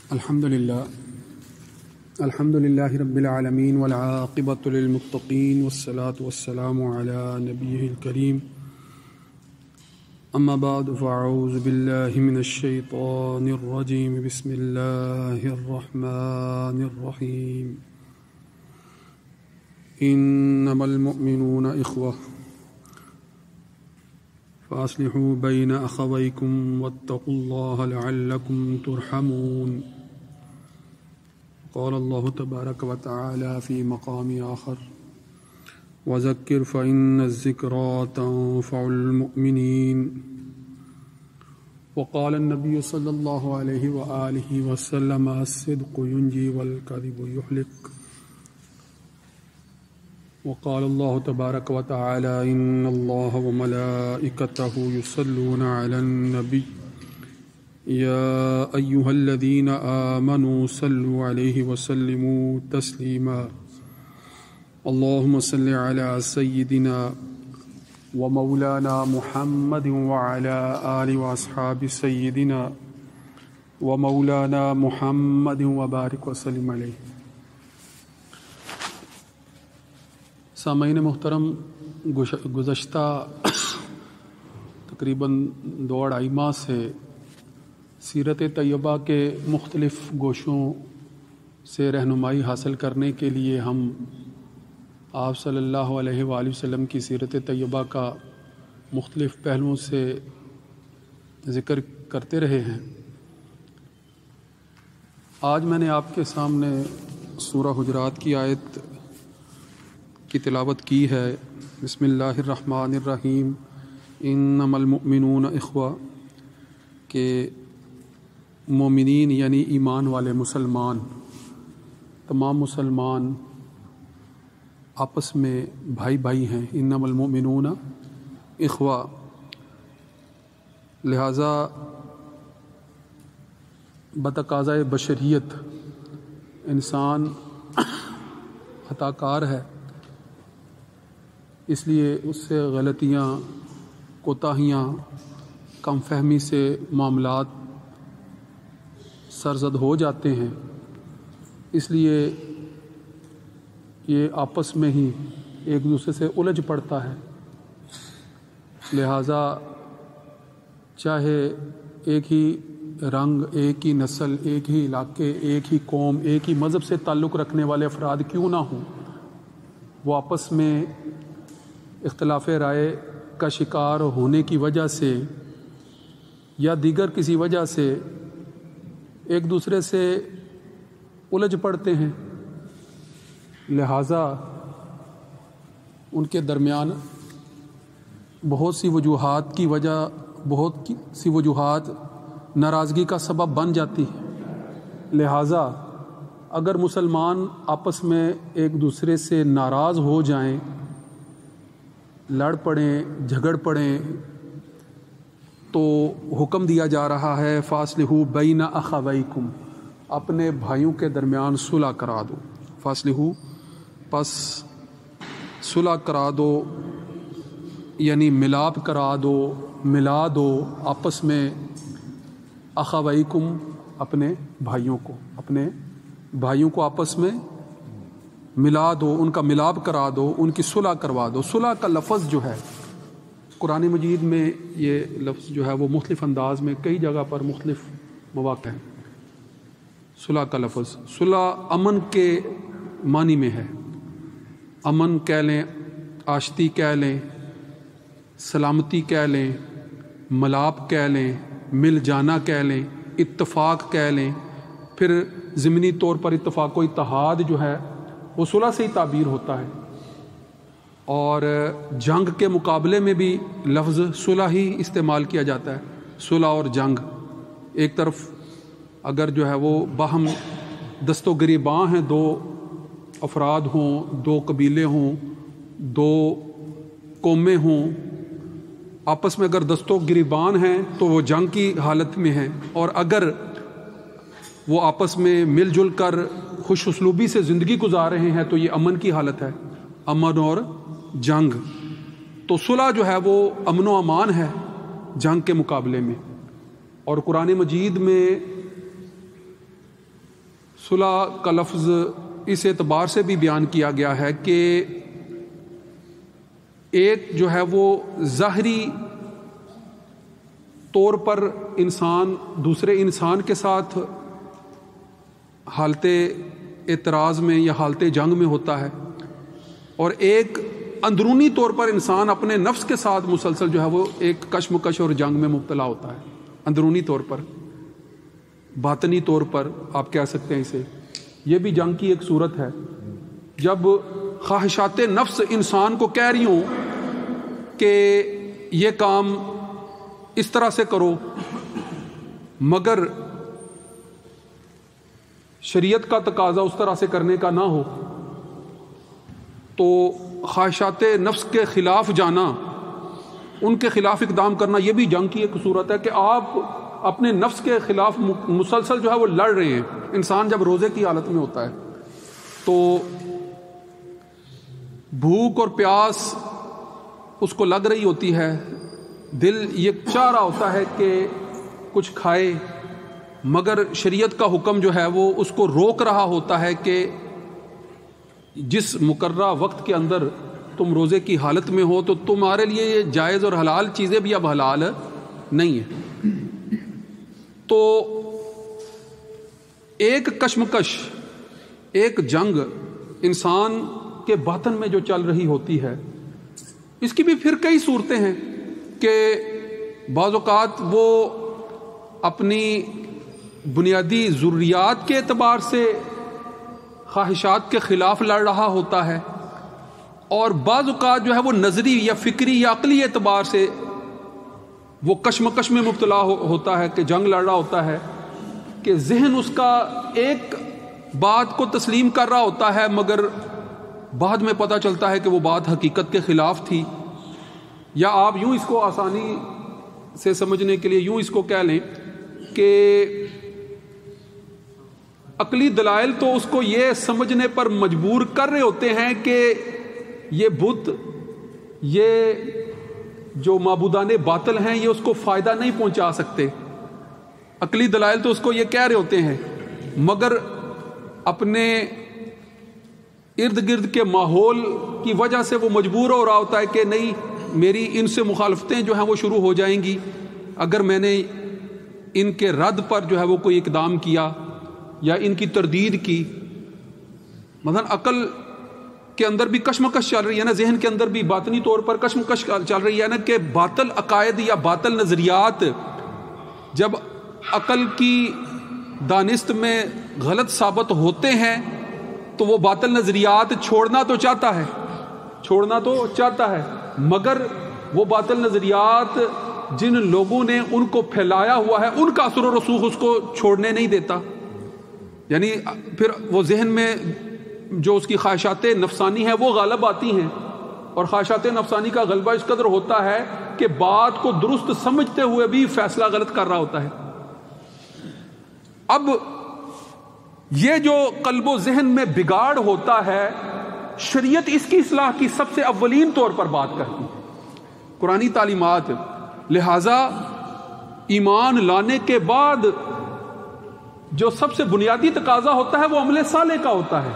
الحمد لله رب العالمين والعاقبة للمتقين والصلاة والسلام على نبيه الكريم أما بعد فأعوذ بالله من الشيطان الرجيم بسم الله الرحمن الرحيم إنما المؤمنون إخوة فأصلحوا بين أخويكم واتقوا الله لعلكم ترحمون. قال الله تبارك وتعالى في مقام آخر وذكر فإن الذكرى تنفع المؤمنين. وقال النبي صلى الله عليه وآله وسلم الصدق ينجي والكذب يهلك. وقال الله تبارك وتعالى إن الله وملائكته يصلون على النبي يا أيها الذين آمنوا صلوا عليه وسلموا تسليما. اللهم صل على سيدنا ومولانا محمد وعلى آل وأصحاب سيدنا ومولانا محمد وبارك وسلم عليه. سامعین محترم، گزشتہ تقریباً 2-2.5 ماہ سے سیرت طیبہ کے مختلف گوشوں سے رہنمائی حاصل کرنے کے لیے ہم آپ صلی اللہ علیہ وآلہ وسلم کی سیرت طیبہ کا مختلف پہلوؤں سے ذکر کرتے رہے ہیں. آج میں نے آپ کے سامنے سورہ حجرات کی آیت کی تلاوت کی ہے. بسم اللہ الرحمن الرحیم انما المؤمنون اخوہ، کہ مومنین یعنی ایمان والے مسلمان، تمام مسلمان آپس میں بھائی بھائی ہیں. انما المؤمنون اخوہ، لہٰذا بتقاضۂ بشریت انسان خطا کار ہے، اس لیے اس سے غلطیاں، کوتاہیاں، کم فہمی سے معاملات سرزد ہو جاتے ہیں. اس لیے یہ آپس میں ہی ایک دوسرے سے الجھ پڑتا ہے. لہٰذا چاہے ایک ہی رنگ، ایک ہی نسل، ایک ہی علاقے، ایک ہی قوم، ایک ہی مذہب سے تعلق رکھنے والے افراد کیوں نہ ہوں، وہ آپس میں اختلاف رائے کا شکار ہونے کی وجہ سے یا دیگر کسی وجہ سے ایک دوسرے سے الجھ پڑتے ہیں. لہٰذا ان کے درمیان بہت سی وجوہات ناراضگی کا سبب بن جاتی ہے. لہٰذا اگر مسلمان آپس میں ایک دوسرے سے ناراض ہو جائیں، لڑ پڑیں، جھگڑ پڑیں، تو حکم دیا جا رہا ہے فاصلحوا بین اخویکم، اپنے بھائیوں کے درمیان صلح کرا دو. فاصلحوا، پس صلح کرا دو، یعنی ملاپ کرا دو، ملا دو آپس میں اخویکم، اپنے بھائیوں کو آپس میں ملا دو، ان کا ملاپ کرا دو، ان کی صلح کروا دو. صلح کا لفظ جو ہے قرآن مجید میں، یہ لفظ جو ہے وہ مختلف انداز میں کئی جگہ پر مختلف مواقع ہیں. صلح کا لفظ، صلح امن کے معنی میں ہے. امن کہہ لیں، آشتی کہہ لیں، سلامتی کہہ لیں، ملاپ کہہ لیں، مل جانا کہہ لیں، اتفاق کہہ لیں. پھر ضمنی طور پر اتفاق و اتحاد جو ہے وہ صلح سے ہی تعبیر ہوتا ہے. اور جنگ کے مقابلے میں بھی لفظ صلح ہی استعمال کیا جاتا ہے. صلح اور جنگ، ایک طرف اگر جو ہے وہ باہم دست و گریباں ہیں، 2 افراد ہوں، 2 قبیلے ہوں، 2 قومیں ہوں، آپس میں اگر دست و گریبان ہیں تو وہ جنگ کی حالت میں ہیں. اور اگر وہ آپس میں مل جل کر خوش اسلوبی سے زندگی گزار رہے ہیں تو یہ امن کی حالت ہے، امن اور جنگ. تو صلح جو ہے وہ امن و امان ہے جنگ کے مقابلے میں. اور قرآن مجید میں صلح کا لفظ اس اعتبار سے بھی بیان کیا گیا ہے کہ ایک جو ہے وہ ظاہری طور پر انسان دوسرے انسان کے ساتھ حالت اعتراض میں یا حالت جنگ میں ہوتا ہے، اور ایک اندرونی طور پر انسان اپنے نفس کے ساتھ مسلسل جو ہے وہ ایک کشمکش اور جنگ میں مبتلا ہوتا ہے، اندرونی طور پر، باطنی طور پر آپ کہہ سکتے ہیں اسے۔ یہ بھی جنگ کی ایک صورت ہے، جب خواہشات نفس انسان کو کہہ رہی ہوں کہ یہ کام اس طرح سے کرو، مگر شریعت کا تقاضا اس طرح سے کرنے کا نہ ہو، تو خواہشات نفس کے خلاف جانا، ان کے خلاف اقدام کرنا، یہ بھی جنگ کی ایک صورت ہے کہ آپ اپنے نفس کے خلاف مسلسل جو ہے وہ لڑ رہے ہیں۔ انسان جب روزے کی حالت میں ہوتا ہے تو بھوک اور پیاس اس کو لگ رہی ہوتی ہے، دل یہ چاہ رہا ہوتا ہے کہ کچھ کھائے، مگر شریعت کا حکم جو ہے وہ اس کو روک رہا ہوتا ہے کہ جس مقررہ وقت کے اندر تم روزے کی حالت میں ہو تو تمہارے لیے یہ جائز اور حلال چیزیں بھی اب حلال نہیں ہیں۔ تو ایک کشمکش، ایک جنگ انسان کے باطن میں جو چل رہی ہوتی ہے، اس کی بھی پھر کئی صورتیں ہیں کہ بعض اوقات وہ اپنی بنیادی ضروریات کے اعتبار سے خواہشات کے خلاف لڑ رہا ہوتا ہے، اور بعض اوقات جو ہے وہ نظری یا فکری یا عقلی اعتبار سے وہ کشمکش میں مبتلا ہوتا ہے کہ جنگ لڑ رہا ہوتا ہے، کہ ذہن اس کا ایک بات کو تسلیم کر رہا ہوتا ہے مگر بعد میں پتہ چلتا ہے کہ وہ بات حقیقت کے خلاف تھی۔ یا آپ یوں اس کو آسانی سے سمجھنے کے لیے یوں اس کو کہہ لیں کہ عقلی دلائل تو اس کو یہ سمجھنے پر مجبور کر رہے ہوتے ہیں کہ یہ بت، یہ جو معبودان باطل ہیں، یہ اس کو فائدہ نہیں پہنچا سکتے۔ عقلی دلائل تو اس کو یہ کہہ رہے ہوتے ہیں، مگر اپنے ارد گرد کے ماحول کی وجہ سے وہ مجبور ہو رہا ہوتا ہے کہ نہیں، میری ان سے مخالفتیں جو ہیں وہ شروع ہو جائیں گی اگر میں نے ان کے رد پر جو ہے وہ کوئی اقدام کیا یا ان کی تردید کی۔ مثلا عقل کے اندر بھی کشمکش چل رہی ہے نا، ذہن کے اندر بھی باطنی طور پر کشمکش چل رہی ہے نا، کہ باطل عقائد یا باطل نظریات جب عقل کی دانست میں غلط ثابت ہوتے ہیں تو وہ باطل نظریات چھوڑنا تو چاہتا ہے، مگر وہ باطل نظریات جن لوگوں نے ان کو پھیلایا ہوا ہے ان کا اثر و رسوخ اس کو چھوڑنے نہیں دیتا۔ یعنی پھر وہ ذہن میں جو اس کی خواہشات نفسانی ہیں وہ غالب آتی ہیں، اور خواہشات نفسانی کا غلبہ اس قدر ہوتا ہے کہ بات کو درست سمجھتے ہوئے بھی فیصلہ غلط کر رہا ہوتا ہے۔ اب یہ جو قلب و ذہن میں بگاڑ ہوتا ہے، شریعت اس کی اصلاح کی سب سے اولین طور پر بات کرتی ہے، قرآنی تعلیمات۔ لہذا ایمان لانے کے بعد جو سب سے بنیادی تقاضا ہوتا ہے وہ عمل صالح کا ہوتا ہے۔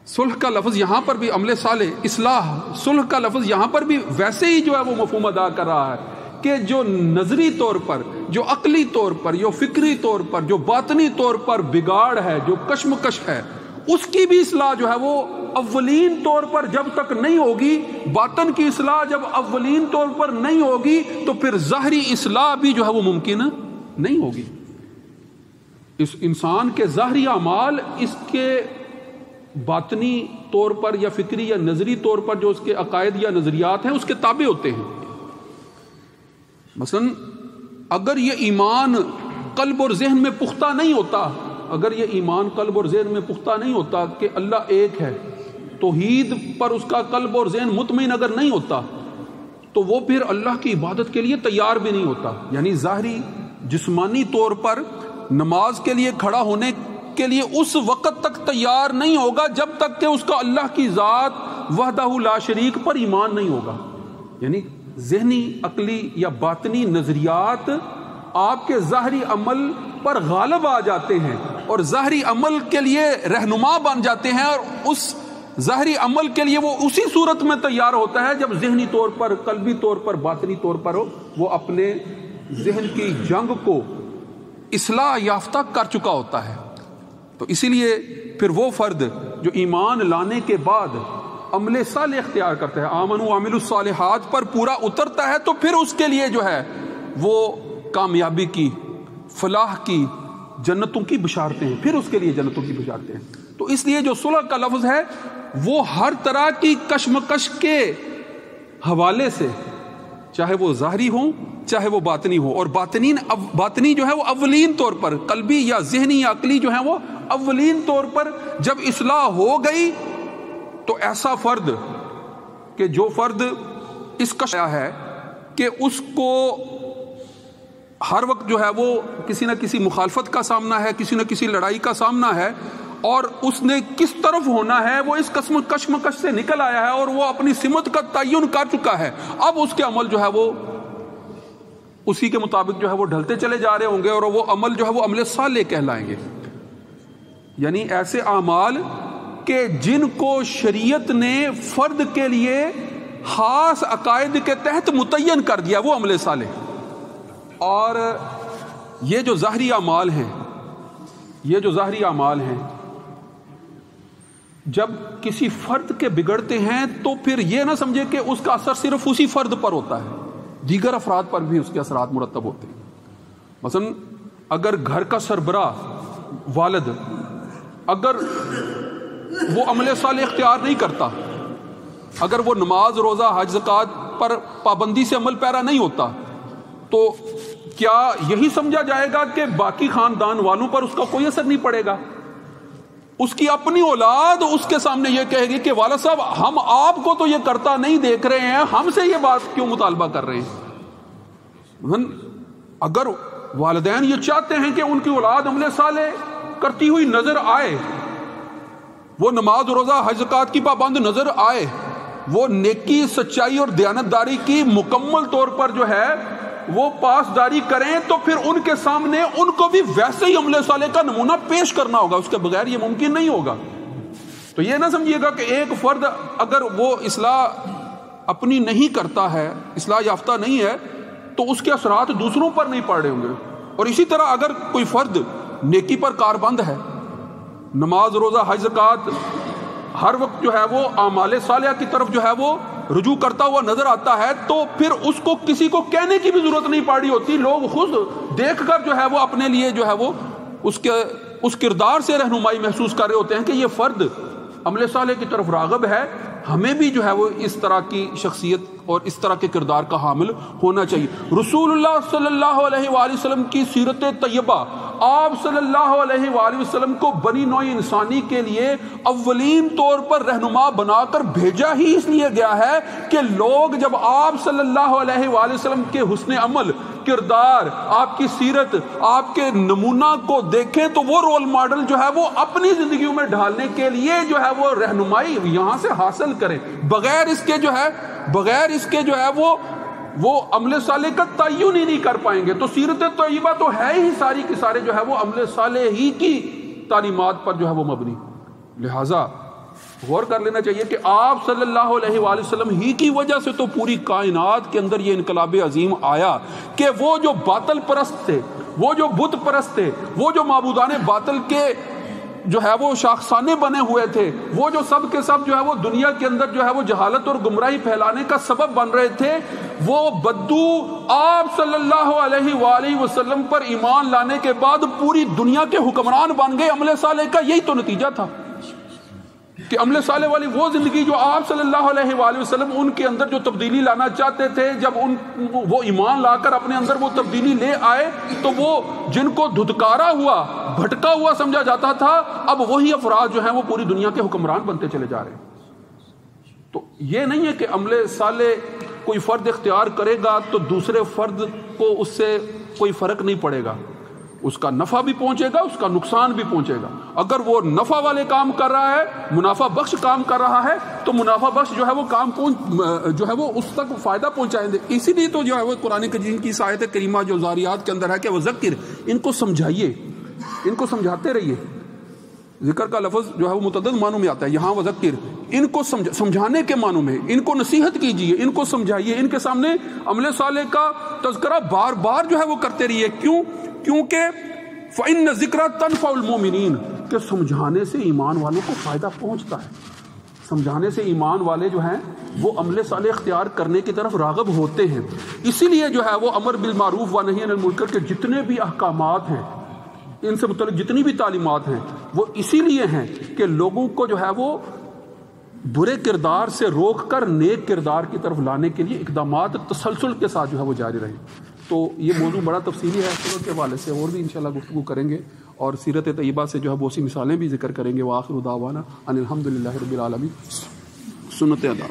صلح کا لفظ یہاں پر بھی عمل صالح، اصلاح، صلح کا لفظ یہاں پر بھی ویسے ہی جو ہے وہ مفہوم ادا کر رہا ہے کہ جو نظری طور پر، جو عقلی طور پر، جو فکری طور پر، جو باطنی طور پر بگاڑ ہے، جو کشمکش ہے، اس کی بھی اصلاح جو ہے وہ اولین طور پر جب تک نہیں ہوگی، باطن کی اصلاح جب اولین طور پر نہیں ہوگی تو پھر ظاہری اصلاح بھی جو ہے وہ ممکن نہیں ہوگی۔ اس انسان کے ظاہری اعمال اس کے باطنی طور پر یا فکری یا نظری طور پر جو اس کے عقائد یا نظریات ہیں اس کے تابع ہوتے ہیں۔ مثلا اگر یہ ایمان قلب اور ذہن میں پختہ نہیں ہوتا، اگر یہ ایمان قلب اور ذہن میں پختہ نہیں ہوتا کہ اللہ ایک ہے، توحید پر اس کا قلب اور ذہن مطمئن اگر نہیں ہوتا تو وہ پھر اللہ کی عبادت کے لیے تیار بھی نہیں ہوتا۔ یعنی ظاہری جسمانی طور پر نماز کے لیے کھڑا ہونے کے لیے اس وقت تک تیار نہیں ہوگا جب تک کہ اس کا اللہ کی ذات وحدہ لا شریک پر ایمان نہیں ہوگا۔ یعنی ذہنی، عقلی یا باطنی نظریات آپ کے ظاہری عمل پر غالب آ جاتے ہیں اور ظاہری عمل کے لیے رہنما بن جاتے ہیں، اور اس ظاہری عمل کے لیے وہ اسی صورت میں تیار ہوتا ہے جب ذہنی طور پر، قلبی طور پر، باطنی طور پر وہ اپنے ذہن کی جنگ کو اصلاح یافتہ کر چکا ہوتا ہے۔ تو اسی لیے پھر وہ فرد جو ایمان لانے کے بعد عمل صالح اختیار کرتا ہے، آمنوا وعملوا الصالحات پر پورا اترتا ہے، تو پھر اس کے لیے جو ہے وہ کامیابی کی، فلاح کی، جنتوں کی بشارتیں ہیں، پھر اس کے لیے جنتوں کی بشارتیں ہیں۔ تو اس لیے جو صلح کا لفظ ہے وہ ہر طرح کی کشمکش کے حوالے سے، چاہے وہ ظاہری ہوں چاہے وہ باطنی ہو، اور باطنی جو ہے وہ اولین طور پر، قلبی یا ذہنی یا عقلی جو ہے وہ اولین طور پر جب اصلاح ہو گئی، تو ایسا فرد کہ جو فرد اس کا ہے کہ اس کو ہر وقت جو ہے وہ کسی نہ کسی مخالفت کا سامنا ہے، کسی نہ کسی لڑائی کا سامنا ہے، اور اس نے کس طرف ہونا ہے وہ اس کشمکش سے نکل آیا ہے، اور وہ اپنی سمت کا تعین کر چکا ہے۔ اب اس کے عمل جو ہے وہ اسی کے مطابق جو ہے وہ ڈھلتے چلے جا رہے ہوں گے، اور وہ عمل جو ہے وہ عمل صالح کہلائیں گے، یعنی ایسے اعمال کہ جن کو شریعت نے فرد کے لیے خاص عقائد کے تحت متعین کر دیا، وہ عمل صالح۔ اور یہ جو ظاہری اعمال ہیں، جب کسی فرد کے بگڑتے ہیں تو پھر یہ نہ سمجھے کہ اس کا اثر صرف اسی فرد پر ہوتا ہے، دیگر افراد پر بھی اس کے اثرات مرتب ہوتے ہیں۔ مثلا اگر گھر کا سربراہ والد اگر وہ عمل صالح اختیار نہیں کرتا، اگر وہ نماز، روزہ، حج، زکوٰۃ پر پابندی سے عمل پیرا نہیں ہوتا، تو کیا یہی سمجھا جائے گا کہ باقی خاندان والوں پر اس کا کوئی اثر نہیں پڑے گا؟ اس کی اپنی اولاد اس کے سامنے یہ کہے گی کہ والد صاحب ہم آپ کو تو یہ کرتا نہیں دیکھ رہے ہیں، ہم سے یہ بات کیوں مطالبہ کر رہے ہیں؟ اگر والدین یہ چاہتے ہیں کہ ان کی اولاد عمل صالح کرتی ہوئی نظر آئے، وہ نماز، روزہ، حج، زکوٰۃ کی پابند نظر آئے، وہ نیکی، سچائی اور دیانتداری کی مکمل طور پر جو ہے وہ پاسداری کریں، تو پھر ان کے سامنے ان کو بھی ویسے ہی عمل صالح کا نمونہ پیش کرنا ہوگا، اس کے بغیر یہ ممکن نہیں ہوگا۔ تو یہ نہ سمجھیے گا کہ ایک فرد اگر وہ اصلاح اپنی نہیں کرتا ہے، اصلاح یافتہ نہیں ہے، تو اس کے اثرات دوسروں پر نہیں پڑ رہے ہوں گے۔ اور اسی طرح اگر کوئی فرد نیکی پر کاربند ہے، نماز، روزہ، حج، زکوٰۃ ہر وقت جو ہے وہ اعمال صالحہ کی طرف جو ہے وہ رجوع کرتا ہوا نظر آتا ہے، تو پھر اس کو کسی کو کہنے کی بھی ضرورت نہیں پڑ رہی ہوتی، لوگ خود دیکھ کر جو ہے وہ اپنے لیے جو ہے وہ اس کردار سے رہنمائی محسوس کر رہے ہوتے ہیں کہ یہ فرد عمل صالح کی طرف راغب ہے، ہمیں بھی جو ہے وہ اس طرح کی شخصیت اور اس طرح کے کردار کا حامل ہونا چاہیے۔ رسول اللہ صلی اللہ علیہ وآلہ وسلم کی سیرت طیبہ، آپ صلی اللہ علیہ وآلہ وسلم کو بنی نوع انسانی کے لیے اولین طور پر رہنما بنا کر بھیجا ہی اس لیے گیا ہے کہ لوگ جب آپ صلی اللہ علیہ وآلہ وسلم کے حسن عمل، کردار، آپ کی سیرت، آپ کے نمونہ کو دیکھیں تو وہ رول ماڈل جو ہے وہ اپنی زندگیوں میں ڈھالنے کے لیے جو ہے وہ رہنمائی یہاں سے حاصل کریں، بغیر اس کے جو ہے وہ عمل صالح کا تعین ہی نہیں کر پائیں گے۔ تو سیرت طیبہ تو ہے ہی ساری کی سارے جو ہے وہ عمل صالح ہی کی تعلیمات پر جو ہے وہ مبنی، لہذا غور کر لینا چاہیے کہ آپ صلی اللہ علیہ وآلہ وسلم ہی کی وجہ سے تو پوری کائنات کے اندر یہ انقلاب عظیم آیا کہ وہ جو باطل پرست تھے، وہ جو بت پرست تھے، وہ جو معبودان باطل کے جو ہے وہ شاخسانے بنے ہوئے تھے، وہ جو سب کے سب جو ہے وہ دنیا کے اندر جو ہے وہ جہالت اور گمراہی پھیلانے کا سبب بن رہے تھے، وہ بدو آپ صلی اللہ علیہ وآلہ وسلم پر ایمان لانے کے بعد پوری دنیا کے حکمران بن گئے۔ عمل صالح کا یہی تو نتیجہ تھا کہ عمل صالح والی وہ زندگی جو آپ صلی اللہ علیہ وآلہ وسلم ان کے اندر جو تبدیلی لانا چاہتے تھے، جب وہ ایمان لا کر اپنے اندر وہ تبدیلی لے آئے تو وہ جن کو دھتکارا ہوا، بھٹکا ہوا سمجھا جاتا تھا، اب وہی افراد جو ہیں وہ پوری دنیا کے حکمران بنتے چلے جا رہے ہیں۔ تو یہ نہیں ہے کہ عمل صالح کوئی فرد اختیار کرے گا تو دوسرے فرد کو اس سے کوئی فرق نہیں پڑے گا، اس کا نفع بھی پہنچے گا، اس کا نقصان بھی پہنچے گا۔ اگر وہ نفع والے کام کر رہا ہے، منافع بخش کام کر رہا ہے، تو منافع بخش جو ہے وہ کام جو ہے وہ اس تک فائدہ پہنچائیں گے۔ اسی لیے تو جو ہے وہ قرآن کریم کی آیت کریمہ جو زاریات کے اندر ہے کہ وہ ذکر، ان کو سمجھائیے، ان کو سمجھاتے رہیے. ذکر کا لفظ جو ہے وہ متعدد معنوں میں آتا ہے. یہاں وذکر، ان کو سمجھانے کے معنوں میں، ان کو نصیحت کیجیے، ان کو سمجھائیے، ان کے سامنے عمل صالح کا تذکرہ بار بار جو ہے وہ کرتے رہیے. کیوں؟ کیونکہ فَإِنَّ الذِّكْرَ تَنفَعُ الْمُؤْمِنِينَ، کہ سمجھانے سے ایمان والوں کو فائدہ پہنچتا ہے. سمجھانے سے ایمان والے جو ہیں وہ عمل صالح اختیار کرنے کی طرف راغب ہوتے ہیں. اسی لیے جو ہے وہ امر بالمعروف و نہی عن المنکر کے جتنے بھی احکامات ہیں، ان سے متعلق جتنی بھی تعلیمات ہیں، وہ اسی لیے ہیں کہ لوگوں کو جو ہے وہ برے کردار سے روک کر نیک کردار کی طرف لانے کے لیے اقدامات تسلسل کے ساتھ جو ہے وہ جاری رہیں. تو یہ موضوع بڑا تفصیلی ہے، سیرت کے حوالے سے اور بھی انشاءاللہ گفتگو کریں گے، اور سیرت طیبہ سے جو ہے بہت سی مثالیں بھی ذکر کریں گے. وآخر دعوانا ان الحمد للہ رب العالمین. سنت ادا.